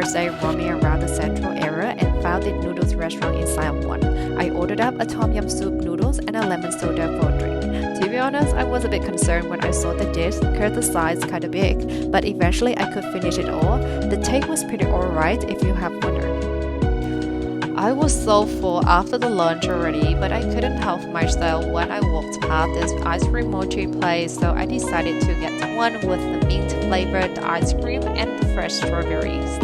first day roaming around the central area and found the noodles restaurant in Saigon. I ordered up a tom yum soup noodles and a lemon soda for a drink. To be honest, I was a bit concerned when I saw the dish because the size kinda big, but eventually I could finish it all. The taste was pretty alright if you have wondered. I was so full after the lunch already, but I couldn't help myself when I walked past this ice cream mochi place, so I decided to get one with the mint flavored ice cream and the fresh strawberries.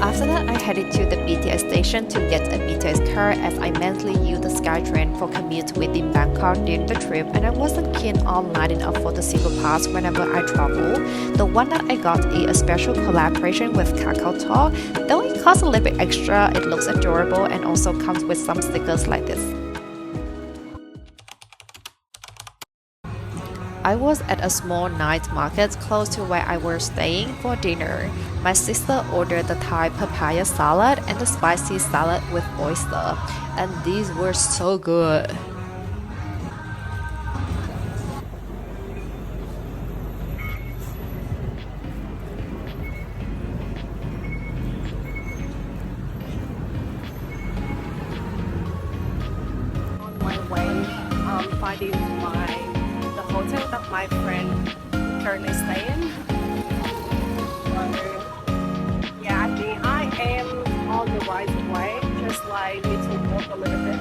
After that, I headed to the BTS station to get a BTS card as I mentally used the SkyTrain for commute within Bangkok during the trip, and I wasn't keen on lining up for the single pass whenever I travel. The one that I got is a special collaboration with Capcut. Though it costs a little bit extra, it looks adorable and also comes with some stickers like this. I was at a small night market close to where I was staying for dinner. My sister ordered the Thai papaya salad and the spicy salad with oyster, and these were so good. On my way, finding the hotel that my friend currently staying. Yeah, I think I am on the right way. Just like need to walk a little bit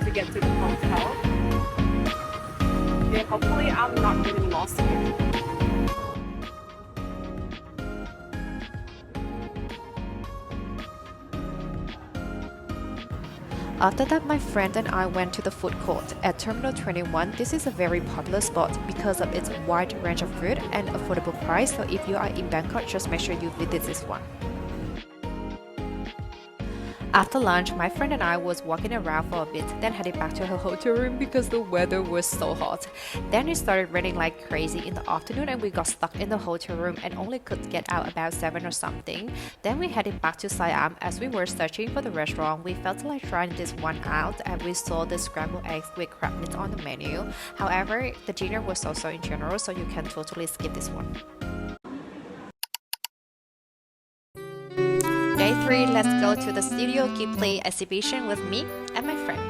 to get to the hotel. Yeah, hopefully I'm not getting lost here. After that, my friend and I went to the food court at Terminal 21. This is a very popular spot because of its wide range of food and affordable price. So if you are in Bangkok, just make sure you visit this one. After lunch, my friend and I was walking around for a bit, then headed back to her hotel room because the weather was so hot. Then it started raining like crazy in the afternoon and we got stuck in the hotel room and only could get out about 7 or something. Then we headed back to Siam. As we were searching for the restaurant, we felt like trying this one out and we saw the scrambled eggs with crab meat on the menu. However, the dinner was also in general, so you can totally skip this one. Day 3, let's go to the Studio Ghibli exhibition with me and my friend.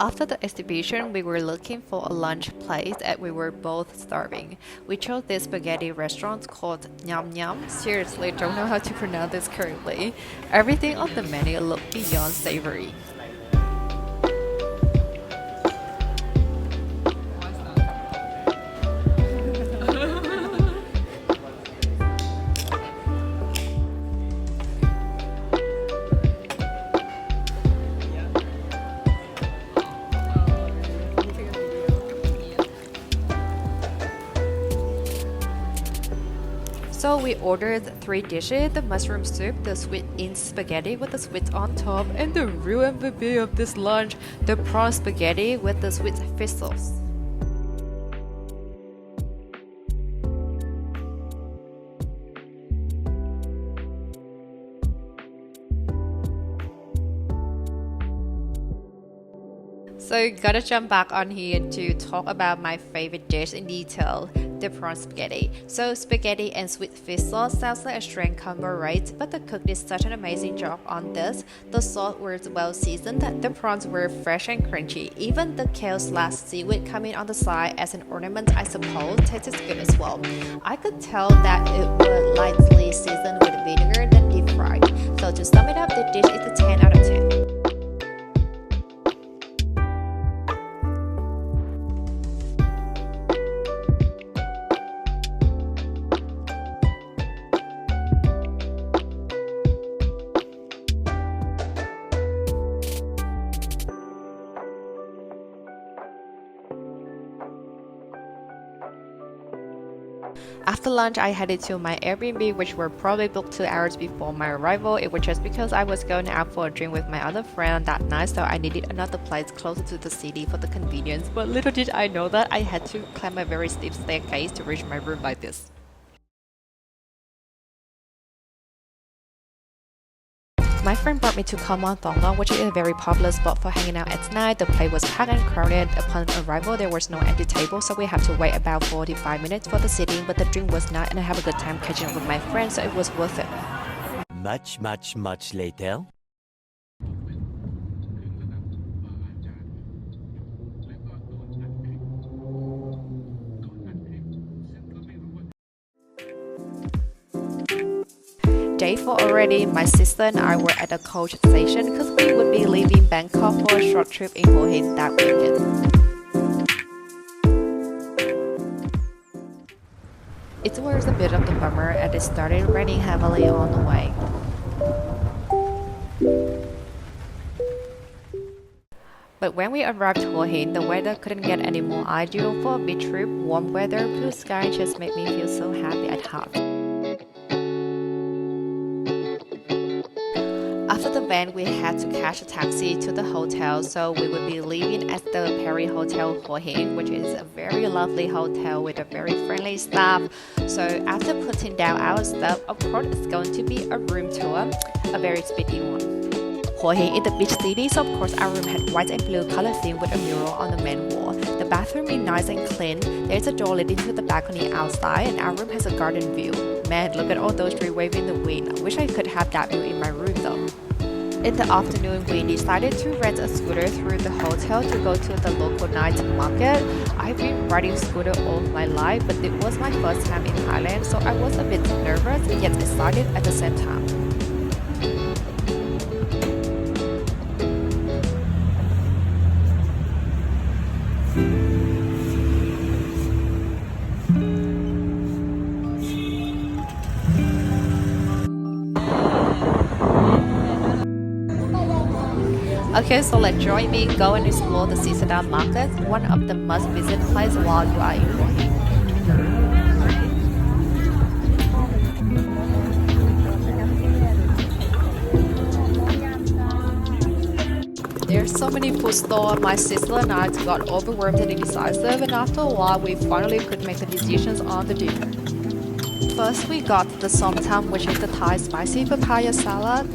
After the exhibition, we were looking for a lunch place and we were both starving. We chose this spaghetti restaurant called Nyam Nyam. Seriously, don't know how to pronounce this correctly. Everything on the menu looked beyond savory. So we ordered 3 dishes, the mushroom soup, the sweet in spaghetti with the sweet on top, and the real MVP of this lunch, the prawn spaghetti with the sweet fish sauce. So gotta jump back on here to talk about my favorite dish in detail, the prawn spaghetti. So spaghetti and sweet fish sauce sounds like a strange combo, right? But the cook did such an amazing job on this. The sauce was well seasoned, the prawns were fresh and crunchy. Even the kale/seaweed coming on the side as an ornament, I suppose, tasted good as well. I could tell that it was lightly seasoned with vinegar then deep fried. So to sum it up, the dish is a 10 out of 10. After lunch, I headed to my Airbnb, which were probably booked 2 hours before my arrival. It was just because I was going out for a drink with my other friend that night, so I needed another place closer to the city for the convenience. But little did I know that I had to climb a very steep staircase to reach my room like this. My friend brought me to Thonglong, which is a very popular spot for hanging out at night. The place was packed and crowded. Upon arrival, there was no empty table, so we had to wait about 45 minutes for the seating, but the drink was nice and I had a good time catching up with my friends, so it was worth it. Much later. Day 4 already, my sister and I were at the coach station because we would be leaving Bangkok for a short trip in Huahin that weekend. It was a bit of a bummer as it started raining heavily on the way. But when we arrived at Huahin, the weather couldn't get any more ideal for a beach trip. Warm weather, blue sky just made me feel so happy at heart. After the van, we had to catch a taxi to the hotel, so we would be leaving at the Perry Hotel Huahin, which is a very lovely hotel with a very friendly staff. So after putting down our stuff, of course it's going to be a room tour, a very speedy one. Huahin is the beach city, so of course our room had white and blue color theme with a mural on the main wall. The bathroom is nice and clean. There's a door leading to the balcony outside, and our room has a garden view. Man, look at all those trees waving in the wind. I wish I could have that view in my room though. In the afternoon, we decided to rent a scooter through the hotel to go to the local night market. I've been riding scooter all my life, but it was my first time in Thailand, so I was a bit nervous yet excited at the same time. Okay, so let's join me go and explore the seasonal market, one of the must-visit places while you are in Huahin. There's so many food stores, my sister and I got overwhelmed and indecisive, and after a while we finally could make the decisions on the dinner. First we got the som tam, which is the Thai spicy papaya salad.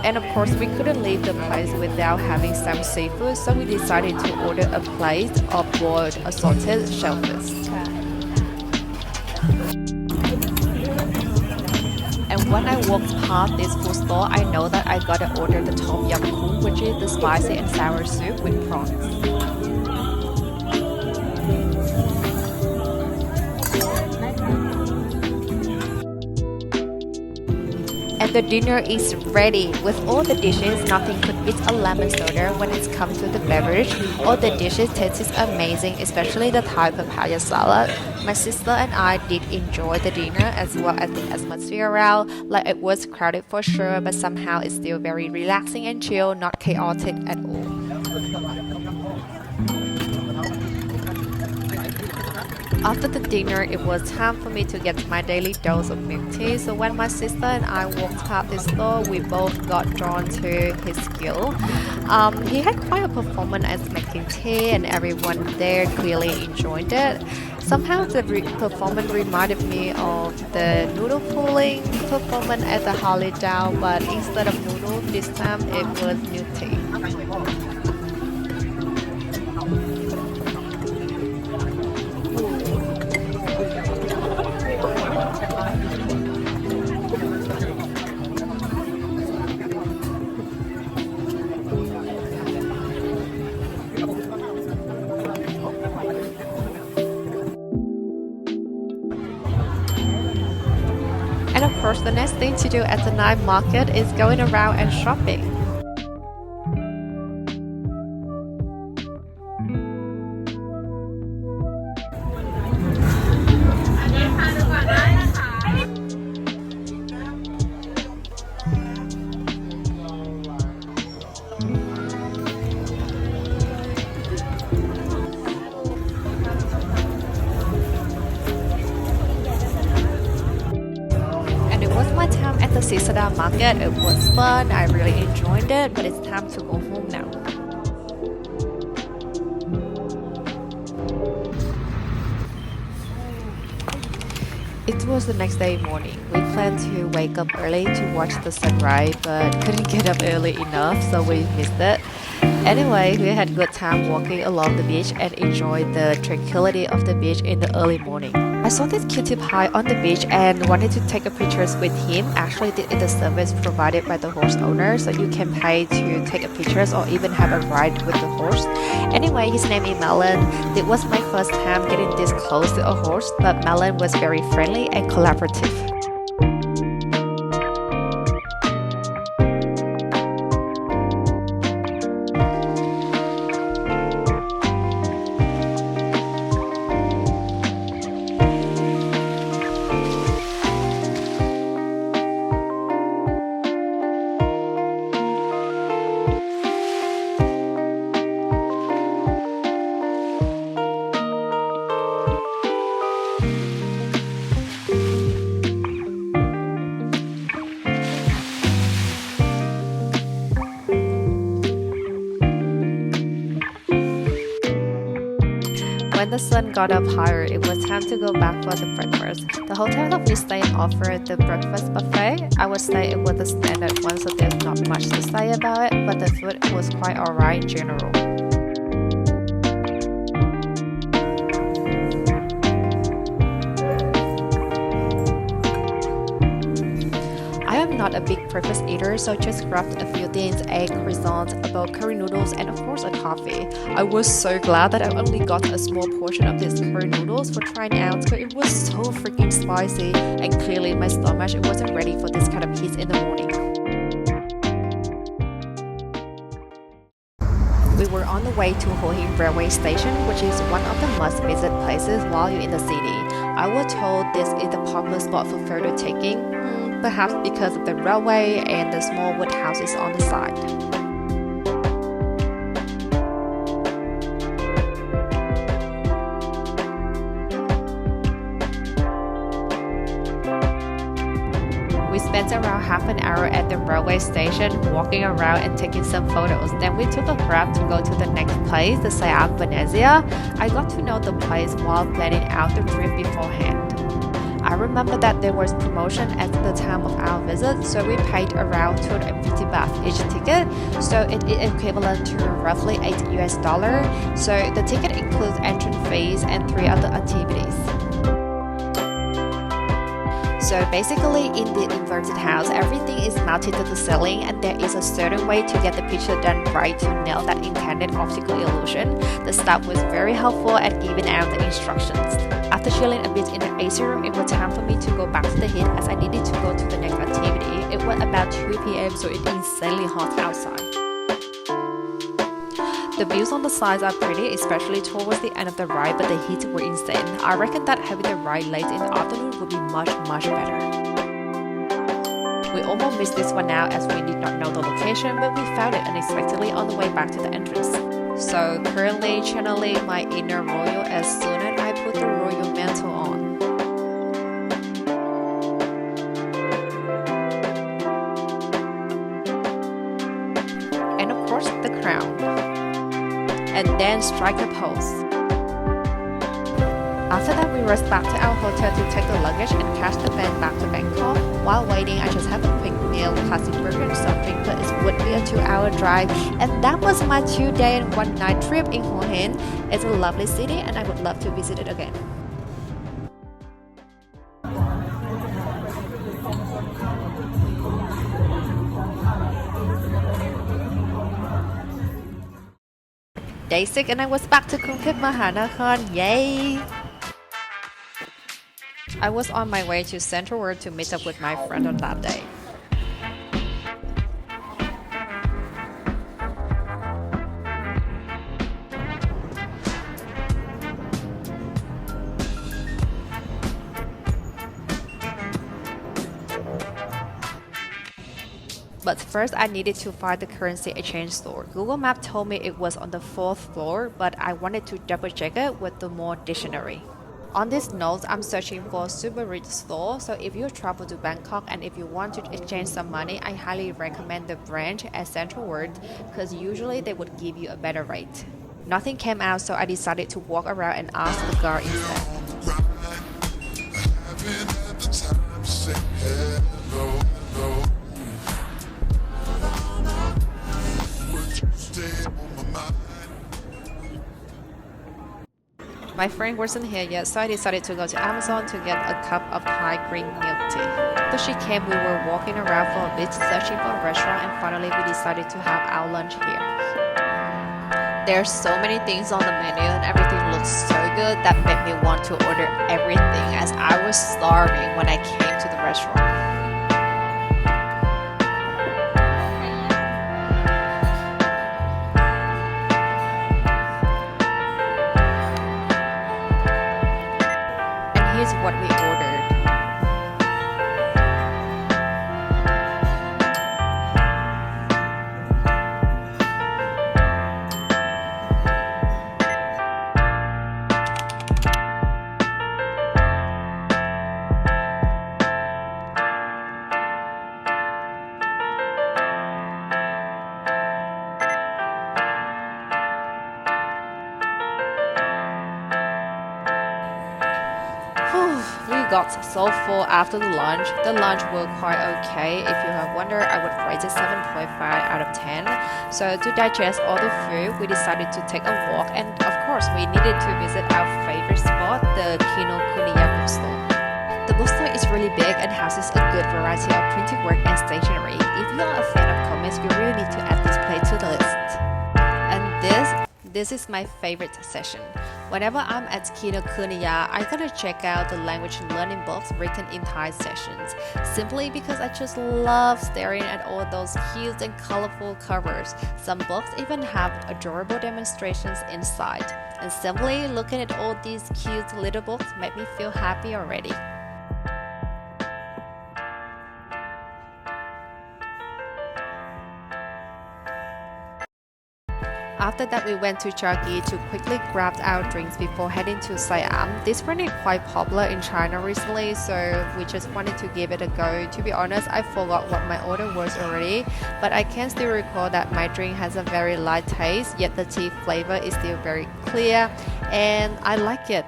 And of course, we couldn't leave the place without having some seafood, so we decided to order a plate of boiled assorted shellfish. And when I walked past this food store, I know that I gotta order the tom yum goong, which is the spicy and sour soup with prawns. And the dinner is ready. With all the dishes, nothing could beat a lemon soda when it's come to the beverage. All the dishes tasted amazing, especially the Thai papaya salad. My sister and I did enjoy the dinner as well as the atmosphere around. Like it was crowded for sure, but somehow it's still very relaxing and chill, not chaotic at all. After the dinner, it was time for me to get my daily dose of milk tea. So when my sister and I walked past the store, we both got drawn to his skill. He had quite a performance as making tea, and everyone there clearly enjoyed it. Somehow the performance reminded me of the noodle pulling performance at the Holiday, but instead of noodle, this time it was milk tea. And of course, the next thing to do at the night market is going around and shopping. My time at the Sisada market, it was fun, I really enjoyed it, but it's time to go home now. It was the next day morning. We planned to wake up early to watch the sunrise, but couldn't get up early enough, so we missed it. Anyway, we had a good time walking along the beach and enjoyed the tranquility of the beach in the early morning. I saw this cutie pie on the beach and wanted to take a pictures with him. Actually, this is a service provided by the horse owner, so you can pay to take a pictures or even have a ride with the horse. Anyway, his name is Melon. It was my first time getting this close to a horse, but Melon was very friendly and collaborative. When the sun got up higher, it was time to go back for the breakfast. The hotel that we stayed offered the breakfast buffet. I would say it was the standard one, so there's not much to say about it, but the food was quite alright in general. I am not a big breakfast eater, so just grabbed a few things: egg, croissants, a bowl curry noodles, and of course a coffee. I was so glad that I only got a small portion of these curry noodles for trying out, because it was so freaking spicy, and clearly my stomach wasn't ready for this kind of heat in the morning. We were on the way to Huahin railway station, which is one of the must-visit places while you're in the city. I was told this is the popular spot for photo taking, perhaps because of the railway and the small wood houses on the side. We spent around half an hour at the railway station walking around and taking some photos. Then we took a grab to go to the next place, the Siam Venezia. I got to know the place while planning out the trip beforehand. I remember that there was promotion at the time of our visit, so we paid around 250 baht each ticket, so it is equivalent to roughly $8. So the ticket includes entrance fees and 3 other activities. So basically, in the inverted house, everything is mounted to the ceiling, and there is a certain way to get the picture done right to nail that intended optical illusion. The staff was very helpful at giving out the instructions. After chilling a bit in the AC room, it was time for me to go back to the heat as I needed to go to the next activity. It was about 2 p.m, so it's insanely hot outside. The views on the sides are pretty, especially towards the end of the ride, but the heat were insane. I reckon that having the ride late in the afternoon would be much better. We almost missed this one out as we did not know the location, but we found it unexpectedly on the way back to the entrance. So currently channeling my inner royal as soon as I put the royal and then strike a pose. After that, we rushed back to our hotel to take the luggage and catch the van back to Bangkok. While waiting, I just have a quick meal, classic burger and something, but it would be a 2-hour drive. And that was my 2-day and 1-night trip in Huahin. It's a lovely city and I would love to visit it again. Day 6 and I was back to Gongtep Mahanakhon. Yay! I was on my way to Central World to meet up with my friend on that day. But first I needed to find the currency exchange store. Google Maps told me it was on the 4th floor, but I wanted to double check it with the more dictionary. On this note, I'm searching for a super rich store, so if you travel to Bangkok and if you want to exchange some money, I highly recommend the branch at Central World because usually they would give you a better rate. Nothing came out, so I decided to walk around and ask the guard instead. My friend wasn't here yet, so I decided to go to Amazon to get a cup of Thai green milk tea. After she came, we were walking around for a bit, searching for a restaurant, and finally we decided to have our lunch here. There's so many things on the menu and everything looks so good that made me want to order everything as I was starving when I came to the restaurant. Here's what we ordered. We got so full after the lunch. The lunch was quite okay. If you have wondered, I would rate it 7.5 out of 10. So to digest all the food, we decided to take a walk, and of course we needed to visit our favorite spot, the Kinokuniya bookstore. The bookstore is really big and houses a good variety of printing work and stationery. If you are a fan of comics, you really need to add this place to the list. And this is my favorite session. Whenever I'm at Kinokuniya, I gotta check out the language learning books written in Thai sessions, simply because I just love staring at all those cute and colorful covers. Some books even have adorable demonstrations inside, and simply looking at all these cute little books made me feel happy already. After that, we went to Changi to quickly grab our drinks before heading to Siam. This brand is quite popular in China recently, so we just wanted to give it a go. To be honest, I forgot what my order was already, but I can still recall that my drink has a very light taste, yet the tea flavor is still very clear, and I like it.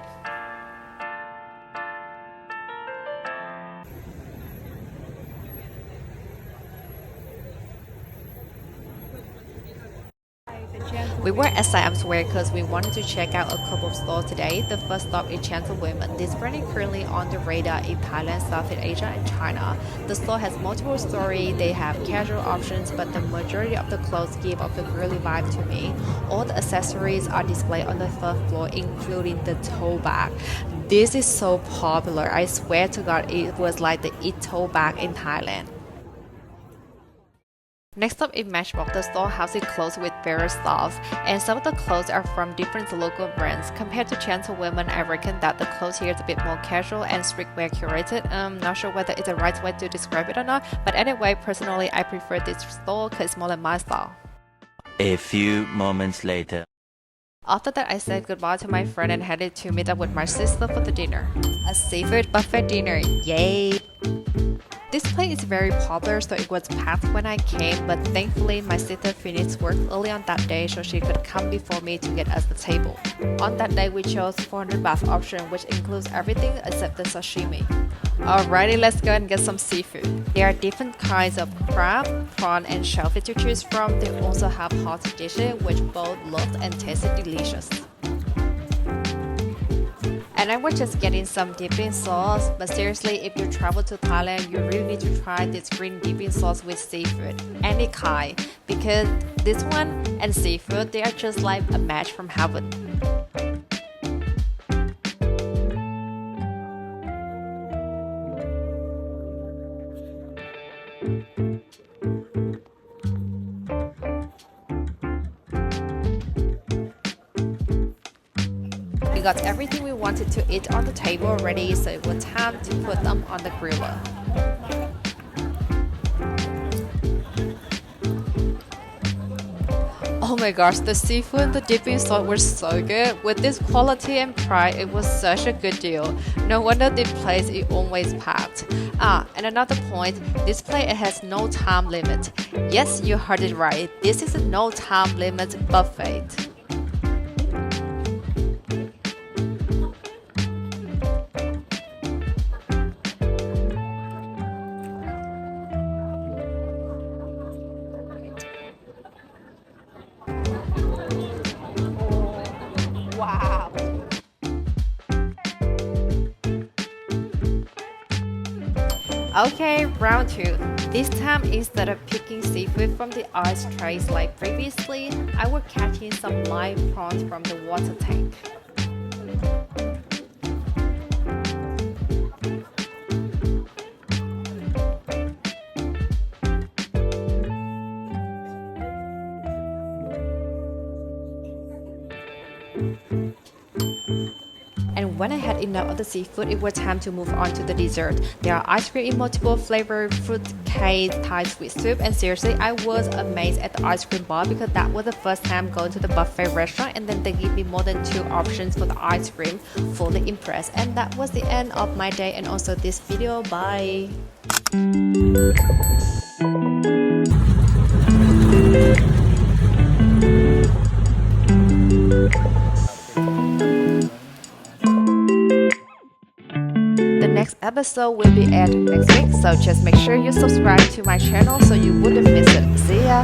We were at Siam Square because we wanted to check out a couple of stores today. The first stop is Women. This brand is currently on the radar in Thailand, Southeast Asia, and China. The store has multiple stories. They have casual options, but the majority of the clothes give off the girly vibe to me. All the accessories are displayed on the third floor, including the tote bag. This is so popular. I swear to God, it was like the tote bag in Thailand. Next up is Matchbox. The store houses clothes with various styles, and some of the clothes are from different local brands. Compared to Women, I reckon that the clothes here is a bit more casual and streetwear curated. Not sure whether it's the right way to describe it or not, but anyway, personally I prefer this store because it's more like my style. A few moments later. After that, I said goodbye to my friend and headed to meet up with my sister for the dinner. A seafood buffet dinner, yay! This place is very popular, so it was packed when I came, but thankfully my sister finished work early on that day so she could come before me to get us the table. On that day we chose 400 baht option, which includes everything except the sashimi. Alrighty, let's go and get some seafood. There are different kinds of crab, prawn, and shellfish to choose from. They also have hot dishes which both looked and tasted delicious. And I was just getting some dipping sauce, but seriously, if you travel to Thailand, you really need to try this green dipping sauce with seafood, any kind, because this one and seafood, they are just like a match from heaven. We got everything we wanted to eat on the table already, so it was time to put them on the griller. Oh my gosh, the seafood and the dipping sauce were so good. With this quality and price, it was such a good deal. No wonder this place is always packed. And another point, this place has no time limit. Yes, you heard it right. This is a no time limit buffet. Wow. Okay, round 2. This time, instead of picking seafood from the ice trays like previously, I was catching some live prawns from the water tank. And when I had enough of the seafood, it was time to move on to the dessert. There are ice cream in multiple flavors, fruit cake, Thai sweet soup, and seriously, I was amazed at the ice cream bar because that was the first time going to the buffet restaurant and then they give me more than 2 options for the ice cream. Fully impressed. And that was the end of my day and also this video. Bye! The next episode will be aired next week, so just make sure you subscribe to my channel so you wouldn't miss it. See ya!